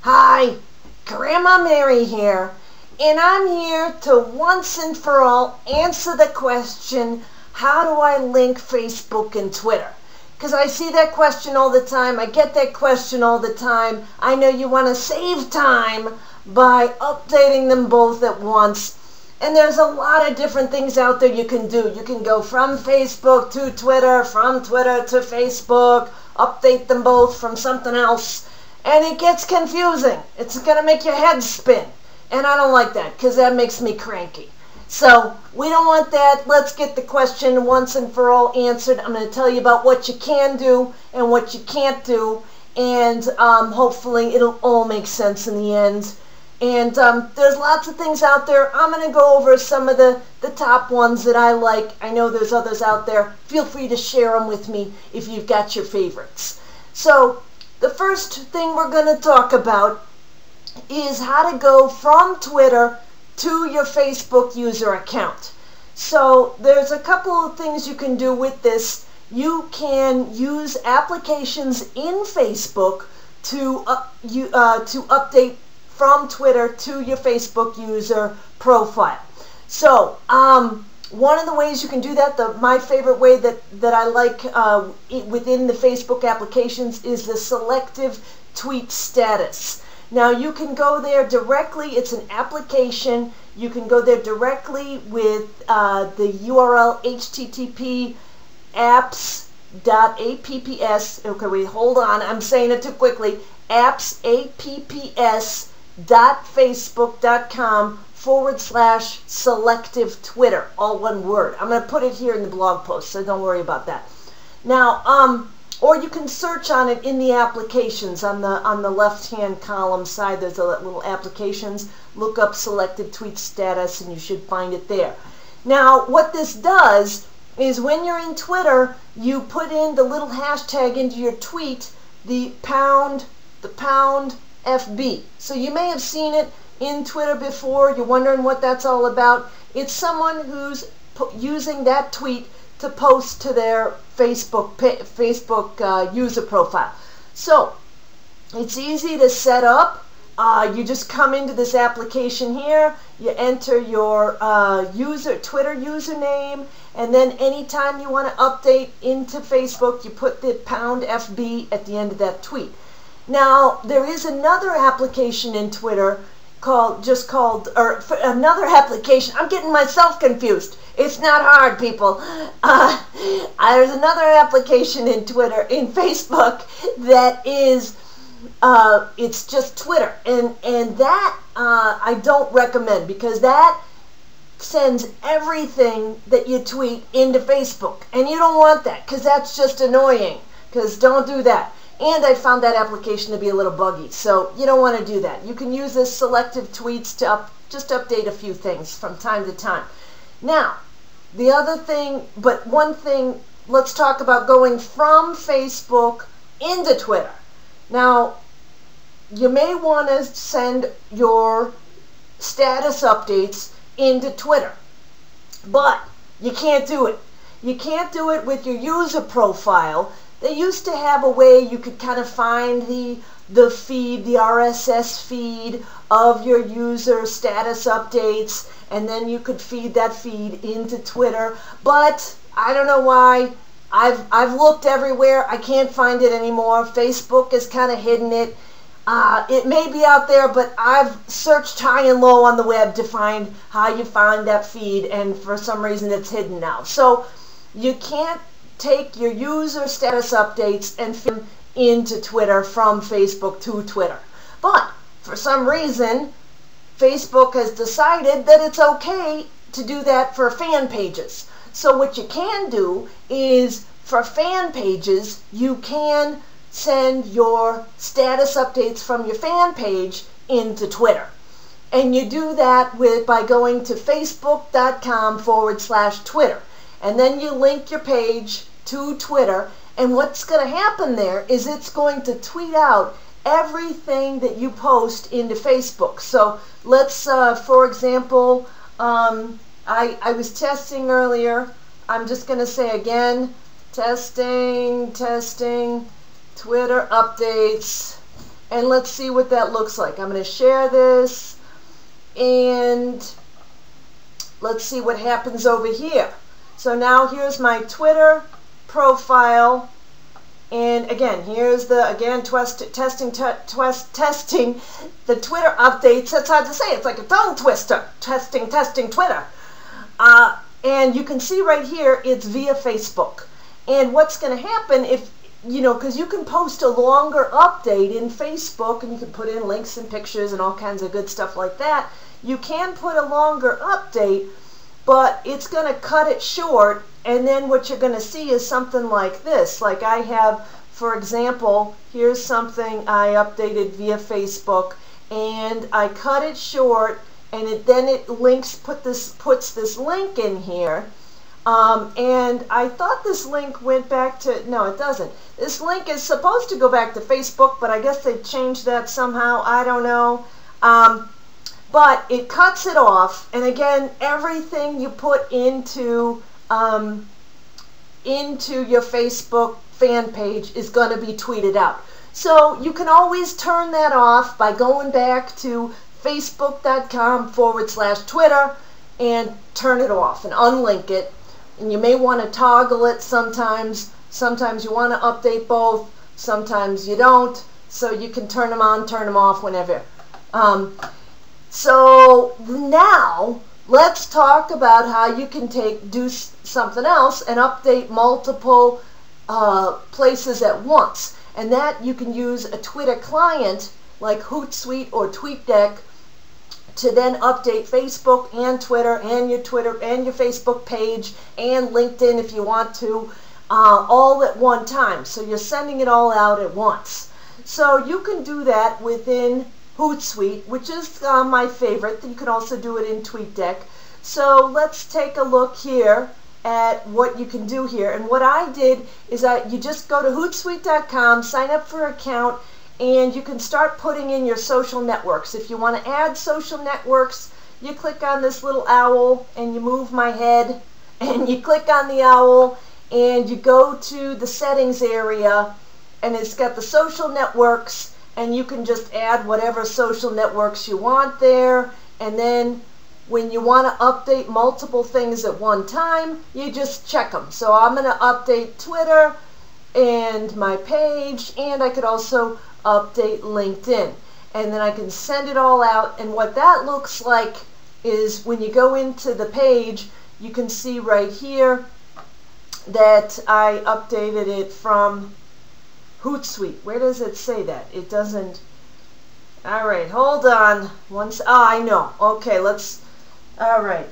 Hi, Grandma Mary here, and I'm here to once and for all answer the question, how do I link Facebook and Twitter? Because I see that question all the time, I get that question all the time. I know you want to save time by updating them both at once. And there's a lot of different things out there you can do. You can go from Facebook to Twitter, from Twitter to Facebook, update them both from something else. And it gets confusing. It's going to make your head spin. And I don't like that because that makes me cranky. So we don't want that. Let's get the question once and for all answered. I'm going to tell you about what you can do and what you can't do. And hopefully it'll all make sense in the end. And there's lots of things out there. I'm going to go over some of the top ones that I like. I know there's others out there. Feel free to share them with me if you've got your favorites. So the first thing we're going to talk about is how to go from Twitter to your Facebook user account. So there's a couple of things you can do with this. You can use applications in Facebook to update from Twitter to your Facebook user profile. So one of the ways you can do that, my favorite way that I like within the Facebook applications is the selective tweet status. Now you can go there directly. It's an application. You can go there directly with the URL http apps.apps. Okay, wait, hold on. I'm saying it too quickly. apps.facebook.com/selective Twitter, all one word. I'm going to put it here in the blog post, so don't worry about that. Now, or you can search on it in the applications on the left-hand column side. There's a little applications. Look up selective tweet status, and you should find it there. Now, what this does is when you're in Twitter, you put in the little hashtag into your tweet, the pound FB. So you may have seen it in Twitter before. You're wondering what that's all about. It's someone who's using that tweet to post to their Facebook user profile. So it's easy to set up. You just come into this application here, you enter your Twitter username, and then anytime you want to update into Facebook, you put the pound FB at the end of that tweet. Now, there is another application in Twitter another application. I'm getting myself confused. It's not hard, people. There's another application in Facebook that is, it's just Twitter. And that I don't recommend because that sends everything that you tweet into Facebook. And you don't want that because that's just annoying. Because don't do that. And I found that application to be a little buggy, so you don't want to do that. You can use this selective tweets to just update a few things from time to time. Now, the other thing, but one thing, let's talk about going from Facebook into Twitter. Now, you may want to send your status updates into Twitter, but you can't do it. You can't do it with your user profile. They used to have a way you could kind of find the feed, the RSS feed of your user status updates, and then you could feed that feed into Twitter. But I don't know why. I've looked everywhere. I can't find it anymore. Facebook has kind of hidden it. It may be out there, but I've searched high and low on the web to find how you find that feed, and for some reason it's hidden now. So you can't take your user status updates and feed them into Twitter from Facebook to Twitter. But for some reason, Facebook has decided that it's okay to do that for fan pages. So what you can do is, for fan pages, you can send your status updates from your fan page into Twitter. And you do that by going to facebook.com/Twitter. And then you link your page to Twitter, and what's going to happen there is it's going to tweet out everything that you post into Facebook. So let's, for example, I was testing earlier. I'm just going to say again, testing, Twitter updates. and let's see what that looks like. I'm going to share this, and let's see what happens over here. So now here's my Twitter profile, and again, here's the, testing the Twitter updates. That's hard to say. It's like a tongue twister. Testing Twitter. And you can see right here, it's via Facebook. And what's going to happen if, because you can post a longer update in Facebook, and you can put in links and pictures and all kinds of good stuff like that. You can put a longer update, but it's going to cut it short, and then what you're going to see is something like this. Like I have, for example, here's something I updated via Facebook, and I cut it short, and then it puts this link in here. And I thought this link went back to, no, it doesn't. This link is supposed to go back to Facebook, but I guess they changed that somehow. I don't know. But it cuts it off, and again, everything you put into your Facebook fan page is going to be tweeted out. So you can always turn that off by going back to facebook.com/Twitter and turn it off and unlink it. And you may want to toggle it sometimes. Sometimes you want to update both, sometimes you don't. So you can turn them on, turn them off whenever. So now let's talk about how you can do something else and update multiple places at once. And that you can use a Twitter client like Hootsuite or TweetDeck to then update Facebook and Twitter and your Facebook page and LinkedIn if you want to, all at one time. So you're sending it all out at once. So you can do that within Hootsuite, which is my favorite. You can also do it in TweetDeck. So let's take a look here at what you can do here. And what I did is you just go to Hootsuite.com, sign up for an account, and you can start putting in your social networks. If you want to add social networks, you click on this little owl, and you move my head, and you click on the owl, and you go to the settings area, and it's got the social networks, and you can just add whatever social networks you want there. And then when you want to update multiple things at one time, you just check them. So I'm going to update Twitter and my page, and I could also update LinkedIn. And then I can send it all out. And what that looks like is when you go into the page, you can see right here that I updated it from Hootsuite. Where does it say that? It doesn't. All right, hold on. I know. Okay, all right.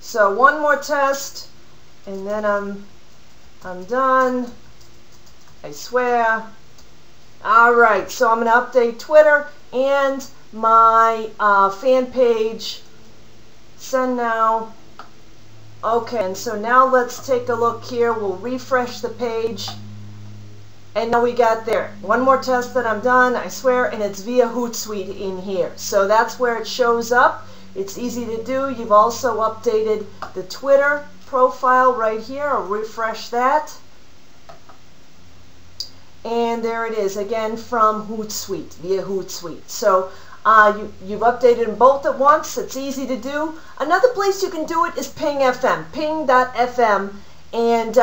So one more test, and then I'm done. I swear. All right, so I'm going to update Twitter and my fan page. Send now. Okay, and so now let's take a look here. We'll refresh the page. And now we got there. One more test that I'm done, I swear, and it's via Hootsuite in here. So that's where it shows up. It's easy to do. You've also updated the Twitter profile right here. I'll refresh that. And there it is, again from Hootsuite, via Hootsuite. So you've updated them both at once. It's easy to do. Another place you can do it is Ping FM, ping.fm. And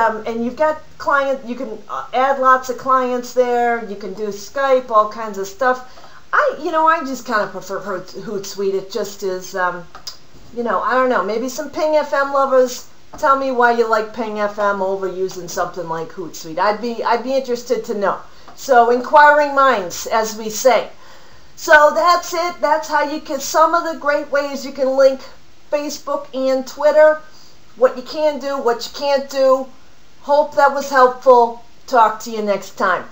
you've got client. You can add lots of clients there. You can do Skype, all kinds of stuff. I just kind of prefer Hootsuite. It just is, I don't know. Maybe some Ping FM lovers, tell me why you like Ping FM over using something like Hootsuite. I'd be interested to know. So inquiring minds, as we say. So that's it. That's how you can. Some of the great ways you can link Facebook and Twitter. What you can do, what you can't do. Hope that was helpful. Talk to you next time.